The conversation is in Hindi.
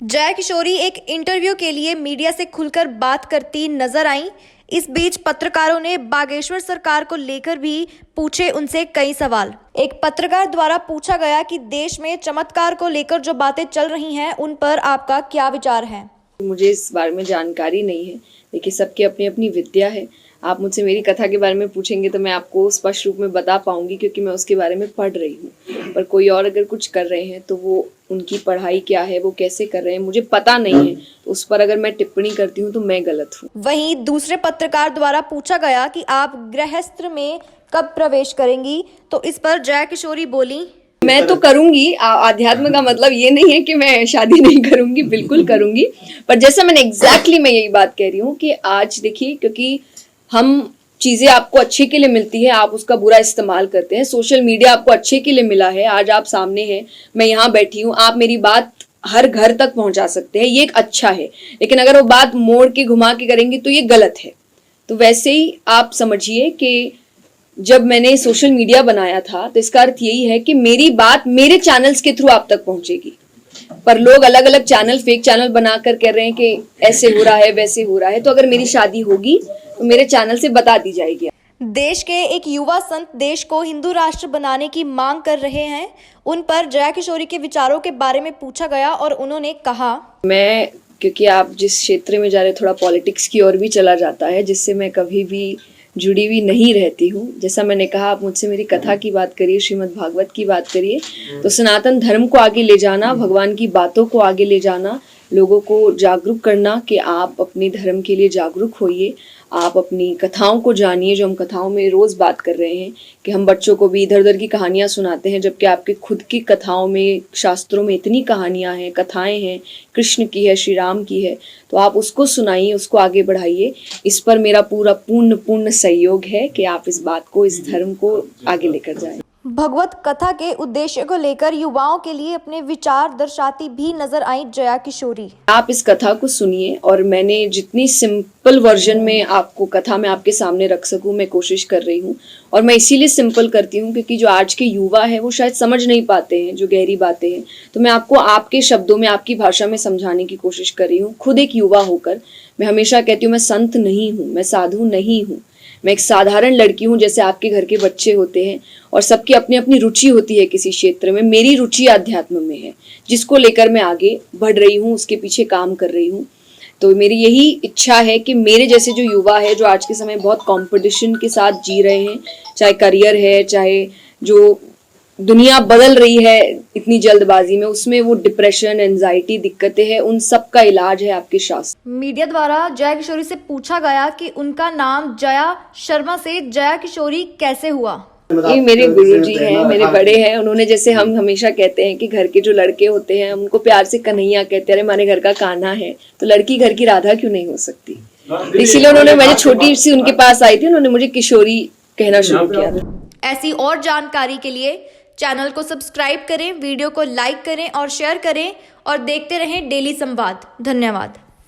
जया किशोरी एक इंटरव्यू के लिए मीडिया से खुलकर बात करती नजर आईं। इस बीच पत्रकारों ने बागेश्वर सरकार को लेकर भी पूछे उनसे कई सवाल। एक पत्रकार द्वारा पूछा गया कि देश में चमत्कार को लेकर जो बातें चल रही हैं उन पर आपका क्या विचार है। मुझे इस बारे में जानकारी नहीं है। देखिए, सबकी अपनी अपनी विद्या है। आप मुझसे मेरी कथा के बारे में पूछेंगे तो मैं आपको स्पष्ट रूप में बता पाऊंगी, क्योंकि मैं उसके बारे में पढ़ रही हूँ। पर कोई और अगर कुछ कर रहे हैं तो वो उनकी पढ़ाई क्या है, वो कैसे कर रहे हैं, मुझे पता नहीं है। तो उस पर अगर मैं टिप्पणी करती हूँ तो मैं गलत हूँ। वहीं दूसरे पत्रकार द्वारा पूछा गया कि आप गृहस्थ में कब प्रवेश करेंगी, तो इस पर जया किशोरी बोली, मैं तो करूंगी। आध्यात्म का मतलब ये नहीं है कि मैं शादी नहीं करूंगी, बिल्कुल करूंगी। पर जैसा मैं यही बात कह रही हूँ कि आज देखिए, क्योंकि हम चीजें आपको अच्छे के लिए मिलती है, आप उसका बुरा इस्तेमाल करते हैं। सोशल मीडिया आपको अच्छे के लिए मिला है, आज आप सामने हैं, मैं यहाँ बैठी हूँ, आप मेरी बात हर घर तक पहुंचा सकते हैं, ये एक अच्छा है। लेकिन अगर वो बात मोड़ के घुमा के करेंगे तो ये गलत है। तो वैसे ही आप समझिए कि जब मैंने सोशल मीडिया बनाया था तो इसका अर्थ यही है कि मेरी बात मेरे चैनल्स के थ्रू आप तक पहुंचेगी। पर लोग अलग अलग चैनल, फेक चैनल बनाकर कह रहे हैं कि ऐसे हो रहा है, वैसे हो रहा है। तो अगर मेरी शादी होगी तो मेरे चैनल से बता दी जाएगी। देश के एक युवा संत देश को हिंदू राष्ट्र बनाने की मांग कर रहे हैं। उन पर जया किशोरी के विचारों के बारे में पूछा गया और उन्होंने कहा, मैं, क्योंकि आप जिस क्षेत्र में जा रहे, थोड़ा पॉलिटिक्स की ओर भी चला जाता है, जिससे मैं कभी भी जुड़ी हुई नहीं रहती हूँ। जैसा मैंने कहा, आप मुझसे मेरी कथा की बात करिए, श्रीमद् भागवत की बात करिए, तो सनातन धर्म को आगे ले जाना, भगवान की बातों को आगे ले जाना, लोगों को जागरूक करना कि आप अपने धर्म के लिए जागरूक होइए, आप अपनी कथाओं को जानिए। जो हम कथाओं में रोज बात कर रहे हैं कि हम बच्चों को भी इधर उधर की कहानियां सुनाते हैं, जबकि आपके खुद की कथाओं में, शास्त्रों में इतनी कहानियां हैं, कथाएं हैं, कृष्ण की है, श्री राम की है। तो आप उसको सुनाइए, उसको आगे बढ़ाइए। इस पर मेरा पूरा पूर्ण सहयोग है कि आप इस बात को, इस धर्म को आगे लेकर जाएं। भगवत कथा के उद्देश्य को लेकर युवाओं के लिए अपने विचार दर्शाती भी नजर आई जया किशोरी। आप इस कथा को सुनिए और मैंने जितनी सिंपल वर्जन में आपको कथा में आपके सामने रख सकूं, मैं कोशिश कर रही हूं। और मैं इसीलिए सिंपल करती हूं क्योंकि जो आज के युवा है वो शायद समझ नहीं पाते हैं जो गहरी बातें हैं। तो मैं आपको आपके शब्दों में, आपकी भाषा में समझाने की कोशिश कर रही हूँ। खुद एक युवा होकर मैं हमेशा कहती हूँ, मैं संत नहीं हूँ, मैं साधु नहीं हूँ, मैं एक साधारण लड़की हूँ, जैसे आपके घर के बच्चे होते हैं। और सबकी अपनी अपनी रुचि होती है किसी क्षेत्र में। मेरी रुचि अध्यात्म में है, जिसको लेकर मैं आगे बढ़ रही हूँ, उसके पीछे काम कर रही हूँ। तो मेरी यही इच्छा है कि मेरे जैसे जो युवा है, जो आज के समय बहुत कंपटीशन के साथ जी रहे हैं, चाहे करियर है, चाहे जो दुनिया बदल रही है इतनी जल्दबाजी में, उसमें वो डिप्रेशन, एंजाइटी, दिक्कतें हैं, उन सब का इलाज है आपके शास्त्र। मीडिया द्वारा जया किशोरी से पूछा गया कि उनका नाम जया शर्मा से जया किशोरी कैसे हुआ। ये मेरे गुरुजी हैं, मेरे बड़े हैं। उन्होंने, जैसे हम हमेशा कहते हैं कि घर के जो लड़के होते हैं उनको प्यार से कन्हैया कहते हैं, हमारे घर का कान्हा है, तो लड़की घर की राधा क्यों नहीं हो सकती। इसीलिए उन्होंने, मैं छोटी सी उनके पास आई थी, उन्होंने मुझे किशोरी कहना शुरू किया था। ऐसी और जानकारी के लिए चैनल को सब्सक्राइब करें, वीडियो को लाइक करें और शेयर करें और देखते रहें डेली संवाद। धन्यवाद।